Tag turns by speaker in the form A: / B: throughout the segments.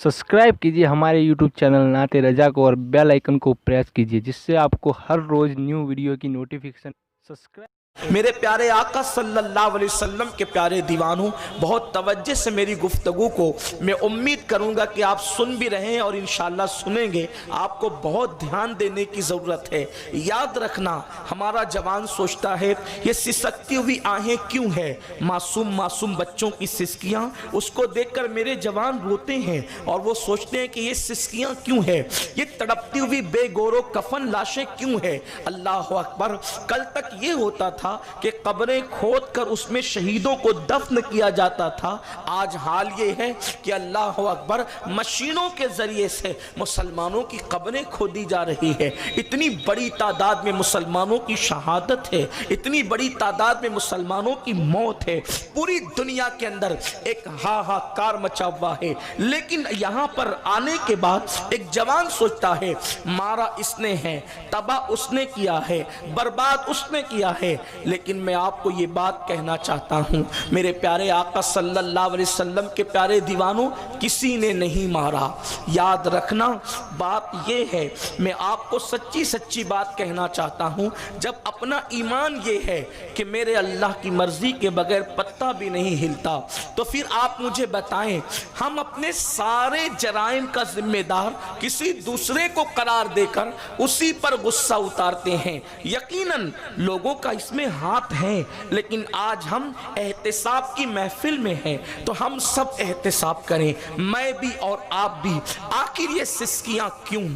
A: Subscribe कीजिए हमारे YouTube channel नाते रजा को और बेल आइकन को प्रेस कीजिए जिससे आपको हर रोज़ न्यू वीडियो की नोटिफिकेशन सब्सक्राइब।
B: मेरे प्यारे आका सल्लल्लाहु अलैहि वसल्लम के प्यारे दीवानों, बहुत तवज्जो से मेरी गुफ्तगू को मैं उम्मीद करूंगा कि आप सुन भी रहे हैं और इंशाअल्लाह सुनेंगे। आपको बहुत ध्यान देने की ज़रूरत है। याद रखना, हमारा जवान सोचता है ये सिसकती हुई आहें क्यों है, मासूम मासूम बच्चों की सिसकियाँ, उसको देखकर मेरे जवान रोते हैं और वो सोचते हैं कि ये सिसकियाँ क्यों है, ये तड़पती हुई बेगौरो कफन लाशें क्यों है। अल्लाह अकबर। कल तक ये होता था कि कब्रें खोद कर उसमें शहीदों को दफन किया जाता था। आज हाल ये है कि अल्लाह अकबर, मशीनों के जरिए से मुसलमानों की कब्रें खोदी जा रही है। इतनी बड़ी तादाद में मुसलमानों की शहादत है, इतनी बड़ी तादाद में मुसलमानों की मौत है। पूरी दुनिया के अंदर एक हाहाकार मचा हुआ है। लेकिन यहां पर आने के बाद एक जवान सोचता है, मारा इसने है, तबाह उसने किया है, बर्बाद उसने किया है। लेकिन मैं आपको ये बात कहना चाहता हूं, मेरे प्यारे आका सल्लल्लाहु अलैहि वसल्लम के प्यारे दीवानों, किसी ने नहीं मारा। याद रखना, बात ये है, मैं आपको सच्ची सच्ची बात कहना चाहता हूं। जब अपना ईमान ये है कि मेरे अल्लाह की मर्जी के बगैर पत्ता भी नहीं हिलता, तो फिर आप मुझे बताएं, हम अपने सारे जराइम का जिम्मेदार किसी दूसरे को करार देकर उसी पर गुस्सा उतारते हैं। यकीनन लोगों का इसमें हाथ है, लेकिन आज हम एहतिसाब की महफिल में हैं, तो हम सब एहतिसाब करें, मैं भी और आप भी। आखिर ये सिसकियां क्यों,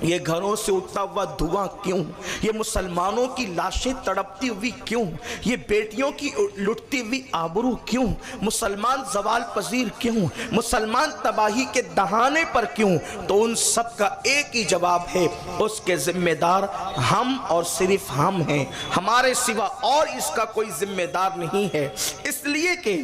B: ये घरों से उठता हुआ धुआं क्यों, ये मुसलमानों की लाशें तड़पती हुई क्यों, ये बेटियों की लुटती हुई आबरू क्यों, मुसलमान जवाल पजीर क्यों, मुसलमान तबाही के दहाने पर क्यों? तो उन सब का एक ही जवाब है, उसके जिम्मेदार हम और सिर्फ हम हैं, हमारे सिवा और इसका कोई जिम्मेदार नहीं है। इसलिए कि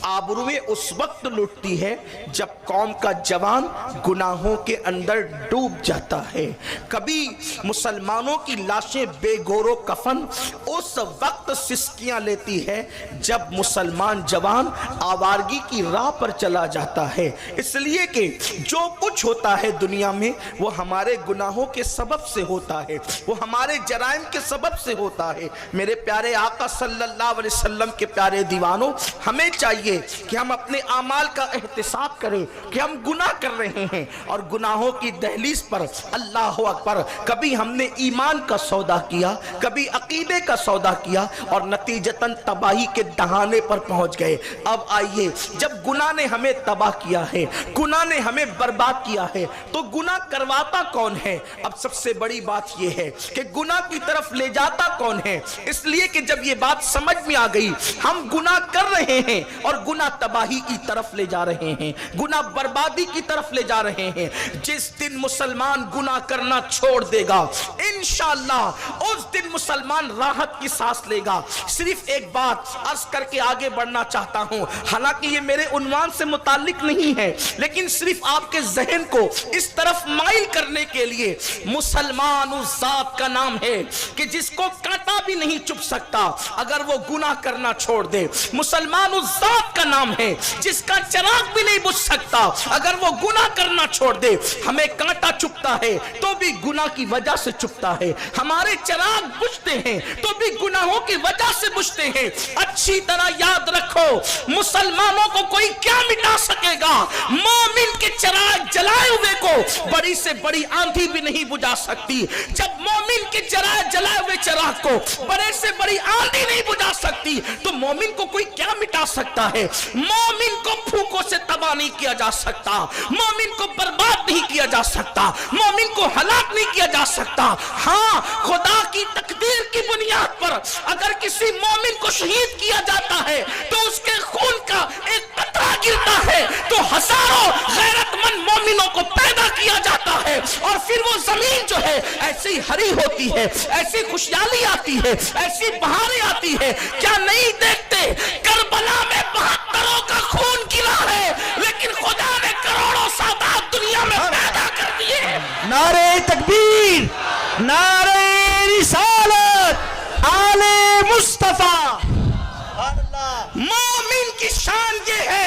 B: आबरूएं उस वक्त लुटती है जब कौम का जवान गुनाहों के अंदर डूब जाता है। कभी मुसलमानों की लाशें बेगौरो कफन उस वक्त सिसकियां लेती है जब मुसलमान जवान आवारगी की राह पर चला जाता है। इसलिए कि जो कुछ होता है दुनिया में वो हमारे गुनाहों के सबब से होता है, वो हमारे जराइम के सबब से होता है। मेरे प्यारे आका सल्लल्लाहु अलैहि वसल्लम के प्यारे दीवानों, हमें चाहिए कि हम अपने आमाल का एहतिसाब करें कि हम गुनाह कर रहे हैं और गुनाहों की दहलीज पर अल्लाह अकबर, कभी हमने ईमान का सौदा किया, कभी अकीदे का सौदा किया और नतीजतन तबाही के दहाने पर पहुंच गए। अब आइए, जब गुनाह ने हमें तबाह किया है, गुनाह ने हमें बर्बाद किया है, तो गुनाह करवाता कौन है? अब सबसे बड़ी बात यह है कि गुनाह की तरफ ले जाता कौन है? इसलिए कि जब यह बात समझ में आ गई, हम गुनाह कर रहे हैं और गुनाह तबाही की तरफ ले जा रहे हैं, गुनाह बर्बादी की तरफ ले जा रहे हैं। जिस दिन मुसलमान गुनाह करना छोड़ देगा, इंशाअल्लाह उस दिन मुसलमान राहत की सांस लेगा। सिर्फ एक बात अर्ज करके आगे बढ़ना चाहता हूं, हालांकि ये मेरे उन्वान से मुताल्लिक नहीं है, लेकिन सिर्फ आपके जहन को इस तरफ माइल करने के लिए, मुसलमान उस जात का नाम है कि जिसको कांटा भी नहीं चुभ सकता अगर वो गुनाह करना छोड़ दे। मुसलमान उस जात का नाम है जिसका चिराग भी नहीं बुझ सकता अगर वो गुनाह करना छोड़ दे। हमें कांटा चुभता है तो भी गुनाह की वजह से चुभता है, हमारे चिराग बुझते हैं तो भी गुनाहों की वजह से बुझते हैं। अच्छी तरह याद रखो, मुसलमानों को कोई क्या मिटा सकेगा? मोमिन के चिराग जलाए हुए को बड़ी से बड़ी आंधी भी नहीं बुझा सकती। जब मोमिन के चिराग जलाए हुए चिराग को बड़े से बड़ी आंधी नहीं बुझा सकती, तो मोमिन को कोई क्या मिटा सकता है? मोमिन को फूकों से तबाह नहीं किया जा सकता, मोमिन को बर्बाद नहीं किया जा सकता, मोमिन को हलाक नहीं किया जा सकता। हाँ, खुदा की तकदीर की बुनियाद पर अगर किसी मोमिन को शहीद किया जाता है तो उसके खून का एक कतरा गिरता है, तो हजारों गैरतमंद मोमिनों को पैदा किया जाता है और फिर वो जमीन जो है ऐसी हरी होती है, ऐसी खुशहाली आती है, ऐसी बहारें आती है। क्या नहीं देखते करबला में 72 का खून गिरा है, लेकिन खुदा ने करोड़ों सादात दुनिया में पैदा कर दिए।
C: नारे तकबीर, नारे रिसालत, आले मुस्तफा।
B: मोमिन की शान ये है,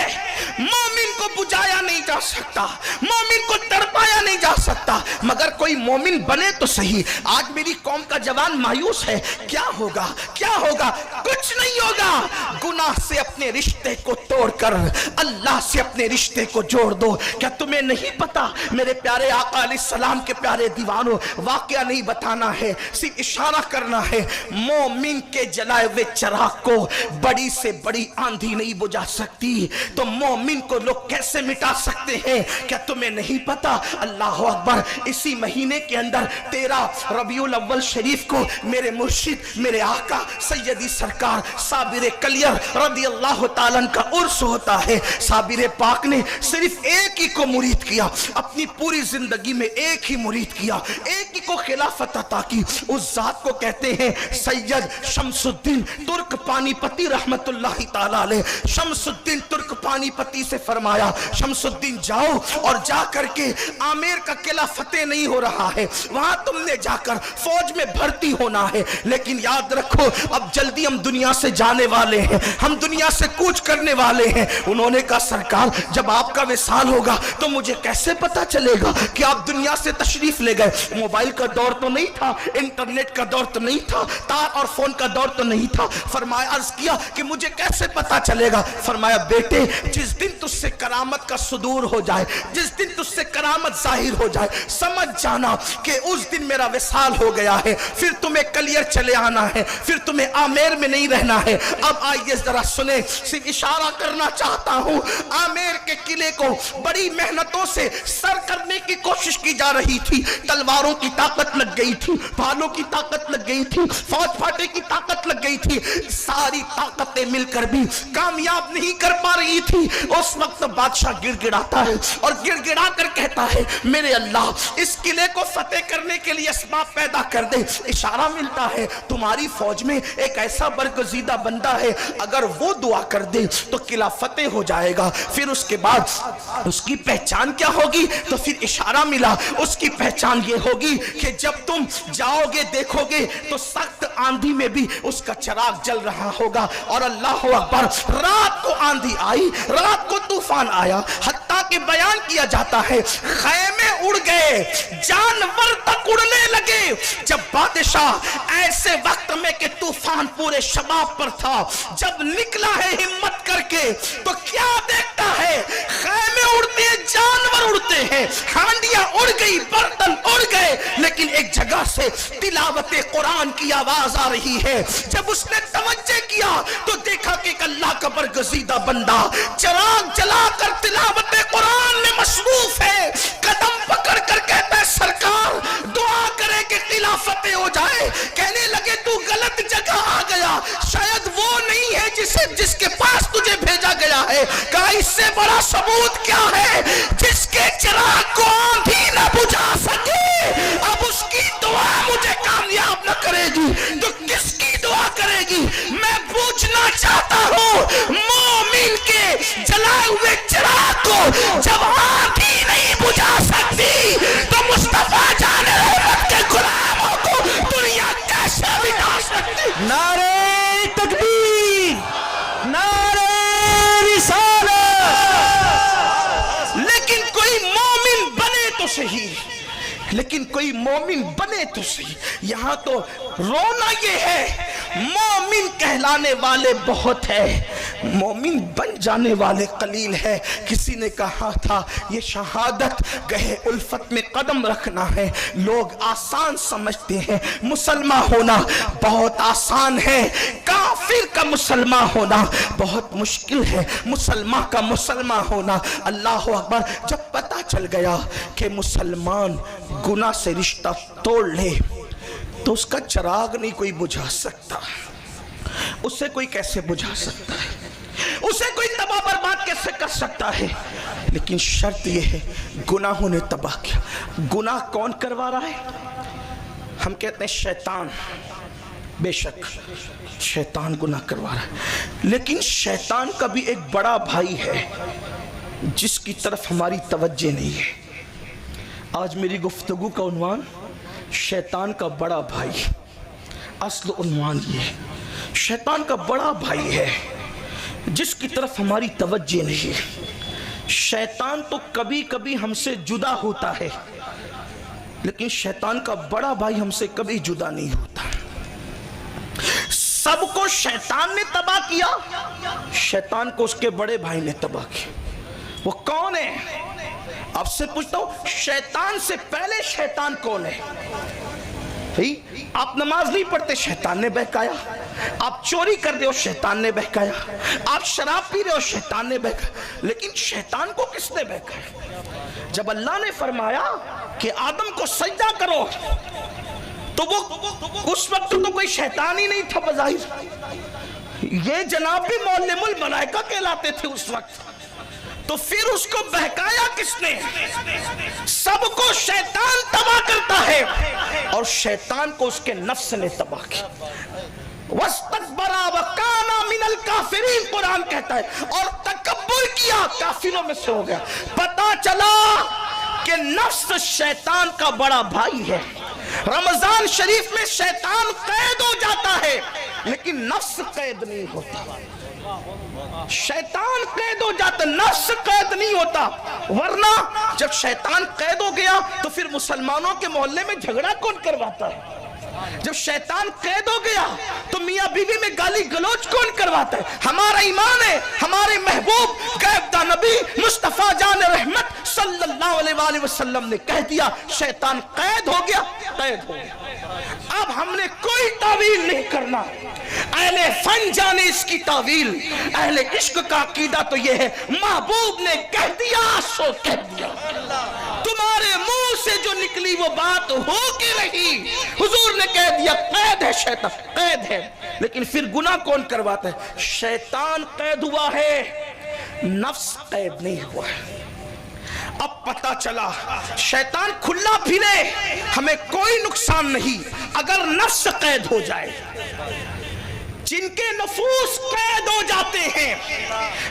B: मोमिन को बुझाया नहीं नहीं जा सकता, मोमिन को तड़पाया नहीं जा सकता, मगर कोई मोमिन बने तो सही। आज मेरी कौम का जवान मायूस है, क्या होगा क्या होगा? कुछ नहीं होगा। गुनाह से अपने रिश्ते को तोड़कर अल्लाह से अपने रिश्ते को जोड़ दो। क्या तुम्हें नहीं पता मेरे प्यारे आका अलैहिस्सलाम के प्यारे दीवानों, वाकया नहीं बताना है, सिर्फ इशारा करना है। मोमिन के जलाए हुए चिराग को बड़ी से बड़ी आंधी नहीं बुझा सकती, तो मोमिन को लोग कैसे मिटा सकते हैं? क्या तुम्हें नहीं पता? अल्लाह अकबर, इसी महीने के अंदर 13 रबीउल अव्वल शरीफ को मेरे मुर्शिद, मेरे आका सैयदी सरकार साबिर कलियर रदी अल्लाह ताला का उर्स होता है। साबिर पाक ने सिर्फ एक ही को मुरीद किया, अपनी पूरी जिंदगी में एक ही मुरीद किया, एक ही को खिलाफत अता की। उस जात को कहते हैं सैयद शमसुद्दीन तुर्क पानीपती रहमतुल्लाहि ताला अलैह। शमसुद्दीन तुर्क पानीपती से फरमाया, शमसुद्दीन जाओ और जा करके आमेर का किला फतेह नहीं हो रहा है, वहां तुमने जाकर फौज में भर्ती होना है। लेकिन याद रखो, अब जल्दी हम दुनिया से जाने वाले हैं, हम दुनिया से कूच करने वाले हैं। उन्होंने कहा सरकार, जब आपका विसाल होगा तो मुझे कैसे पता चलेगा कि आप दुनिया से तशरीफ ले गए? मोबाइल का दौर तो नहीं था, इंटरनेट का दौर तो नहीं था, तार और फोन का दौर तो नहीं था। फरमाया, अर्ज किया कि मुझे कैसे पता चलेगा? फरमाया, बेटे जिस दिन तुझसे करामत का सुदूर हो जाए, जिस दिन तुझसे करामत जाहिर हो जाए, समझ जाना कि उस दिन मेरा विसाल हो गया है। फिर तुम्हें कलियर चले आना है, फिर तुम्हें आमेर में नहीं रहना है। अब आइए जरा सुने, सिर्फ इशारा करना चाहता हूं। आमेर के किले को बड़ी मेहनतों से सर करने की कोशिश की जा रही थी। तलवारों की ताकत लग गई थी, भालों की ताकत लग गई थी, फौज फाटे की ताकत लग गई थी। सारी ताकतें मिलकर भी कामयाब नहीं कर पा रही थी। उस वक्त बादशाह गिड़गिड़ाता है और गिड़गिड़ा कर कहता है, मेरे अल्लाह, इस किले को फतेह करने के लिए असबाब पैदा कर दे। इशारा मिलता है, तुम्हारी फौज में एक ऐसा बरगजीदा बंदा है, अगर वो दुआ कर दे तो किला फतेह हो जाएगा। फिर उसके बाद उसकी पहचान क्या होगी? तो फिर इशारा मिला, उसकी पहचान ये होगी कि जब तुम जाओगे देखोगे तो सख्त आंधी में भी उसका चिराग जल रहा होगा। और अल्लाह अकबर, रात को आंधी आई, रात को तूफान आया, हत्ता के बयान किया जाता है खैमे उड़ गए, जानवर तक उड़ने लगे। जब बादशाह ऐसे वक्त में कि तूफान पूरे शबाब पर था, जब निकला है हिम्मत करके, तो क्या देखता है? खैमे उड़ते हैं, जानवर उड़ते हैं, हांडियां उड़ गई, बर्तन उड़ गए, लेकिन एक जगह से तिलावत कुरान की आवाज आ रही है। जब उसने तवज्जो किया तो देखा कि एक अल्लाह का बरगजीदा बंदा चिराग जलाकर तिलावत कुरान में मशरूफ है। कदम पकड़ कर कहता है, सरकार दुआ करे कि किला फतेह हो जाए। कहने लगे, तू गलत जगह आ गया, शायद वो नहीं है जिसके पास तुझे भेजा गया है। कहा, इससे बड़ा सबूत क्या है? जिसके चिराग को आंधी न बुझा सके, अब उसकी दुआ मुझे कामयाब न करेगी तो किसकी दुआ करेगी? मैं पूछना चाहता हूं, मोमिन के जलाए हुए चिराग को जब आंधी नहीं बुझा सकती, तो मुस्तफा जाने रहमत के गुलामों को दुनिया कैसे मिटा सकती?
C: नारे तकबीर, नारे रिसालत।
B: लेकिन कोई मोमिन बने तो सही, लेकिन कोई मोमिन बने तो सही। यहां तो रोना ये है, मोमिन कहलाने वाले बहुत है, मोमिन बन जाने वाले कलील है। किसी ने कहा था, ये शहादत गहे उल्फत में कदम रखना है। लोग आसान समझते हैं, मुसलमान होना बहुत आसान है, काफिर का मुसलमान होना बहुत मुश्किल है। मुसलमान का मुसलमान होना, अल्लाह अकबर, जब पता चल गया कि मुसलमान गुनाह से रिश्ता तोड़ ले तो उसका चिराग नहीं कोई बुझा सकता। उसे कोई कैसे बुझा सकता है? उसे कोई तबाह बर्बाद कैसे कर सकता है? लेकिन शर्त यह है, गुनाहों ने तबाह किया। गुनाह कौन करवा रहा है? हम कहते हैं शैतान। बेशक शैतान गुनाह करवा रहा है, लेकिन शैतान का भी एक बड़ा भाई है जिसकी तरफ हमारी तवज्जो नहीं है। आज मेरी गुफ्तगू का उन्वान शैतान का बड़ा भाई। असल उन्वान ये, शैतान का बड़ा भाई है जिसकी तरफ हमारी तवज्जो नहीं है। शैतान तो कभी कभी हमसे जुदा होता है, लेकिन शैतान का बड़ा भाई हमसे कभी जुदा नहीं होता। सबको शैतान ने तबाह किया, शैतान को उसके बड़े भाई ने तबाह किया। वो कौन है? आपसे पूछता हूं, शैतान से पहले शैतान कौन है? आप नमाज नहीं पढ़ते, शैतान ने बहकाया। आप चोरी कर रहे हो, शैतान ने बहकाया। आप शराब पी रहे हो, शैतान ने बहकाया। लेकिन शैतान को किसने बहकाया? जब अल्लाह ने फरमाया कि आदम को सजदा करो, तो वो उस वक्त तो कोई शैतान ही नहीं था बज़ाहिर। ये जनाब भी मौल्लिमुल मलाइका कहलाते थे उस वक्त। तो फिर उसको बहकाया किसने? सबको शैतान तबाह करता है, और शैतान को उसके नफ्स ने तबाह किया। वस्तकबरा व काना मिनल काफिरीन, कुरान कहता है, और तकब्बुर किया, काफिरों में से हो गया। पता चला कि नफ्स शैतान का बड़ा भाई है। रमजान शरीफ में शैतान कैद हो जाता है, लेकिन नफ्स कैद नहीं होता। शैतान कैद हो जाता, नफ्स कैद नहीं होता। वरना जब शैतान कैद हो गया तो फिर मुसलमानों के मोहल्ले में झगड़ा कौन करवाता है? जब शैतान कैद हो गया तो मियां बीवी में गाली गलौज कौन करवाता है? हमारा ईमान है, हमारे महबूब गैबदा नबी मुस्तफा जान रहमत सल्लल्लाहु अलैहि वसल्लम ने कह दिया, शैतान कैद हो गया, कैद हो गया। अब हमने कोई तावील नहीं करना। अहले फन जाने इसकी तावील, अहले इश्क का अकीदा तो यह है, महबूब ने कह दिया सो कह दिया। तुम्हारे मुंह से जो निकली वो बात हो के रही। हुजूर ने कह दिया कैद है, शैतान कैद है। लेकिन फिर गुनाह कौन करवाता है? शैतान कैद हुआ है, नफ्स कैद नहीं हुआ है। अब पता चला शैतान खुला फिरे, हमें कोई नुकसान नहीं अगर नफ्स कैद हो जाए। जिनके नफूस कैद हो जाते हैं,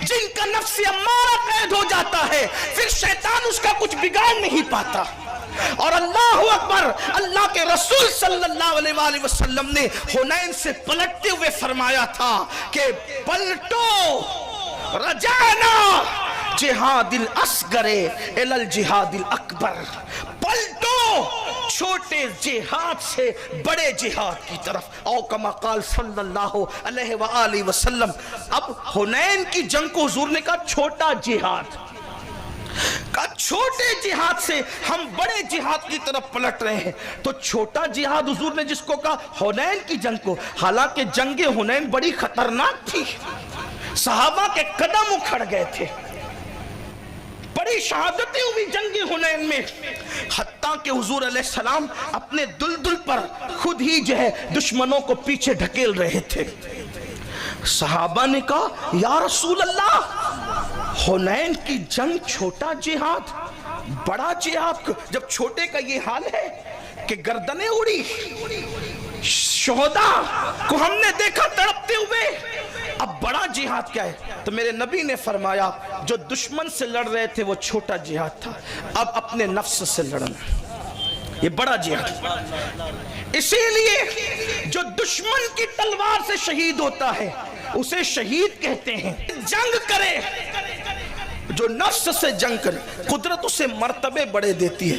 B: जिनका नफ्स अम्मारा कैद हो जाता है, फिर शैतान उसका कुछ बिगाड़ नहीं पाता। और अल्लाह अकबर, अल्लाह के रसूल सल्लल्लाहु अलैहि वसल्लम ने हुनैन से पलटते हुए फरमाया था कि पलटो रजाना जिहादिल असगरे इलल जिहादिल अकबर। पलटो छोटे जिहाद से बड़े जिहाद की तरफ। औ कमा काल सल्लल्लाहु अलैहि वसल्लम। अब हुनैन की जंग को हुजूर ने कहा छोटा जिहाद का, छोटे जिहाद से हम बड़े जिहाद की तरफ पलट रहे हैं। तो छोटा जिहाद हुजूर ने जिसको कहा हुनैन की जंग को, हालांकि जंगे हुनैन बड़ी खतरनाक थी, सहाबा के कदम उखड़ गए थे, बड़ी शहादतें हुई जंगे हुनैन में। हत्ता के हुजूर अलैहिस्सलाम अपने दुलदुल पर खुद ही जो है दुश्मनों को पीछे ढकेल रहे थे। सहाबा ने कहा या रसूल अल्लाह, हुनैन की जंग छोटा जिहाद, बड़ा जिहाद। जब छोटे का ये हाल है कि गर्दनें उड़ी, शोहदा को हमने देखा तड़पते हुए, अब बड़ा जिहाद क्या है? तो मेरे नबी ने फरमाया जो दुश्मन से लड़ रहे थे वो छोटा जिहाद था, अब अपने नफ्स से लड़ना ये बड़ा जिहाद। इसीलिए जो दुश्मन की तलवार से शहीद होता है उसे शहीद कहते हैं। जंग करे जो नफ्स से जंग करे, कुदरत उसे मर्तबे बड़े देती है।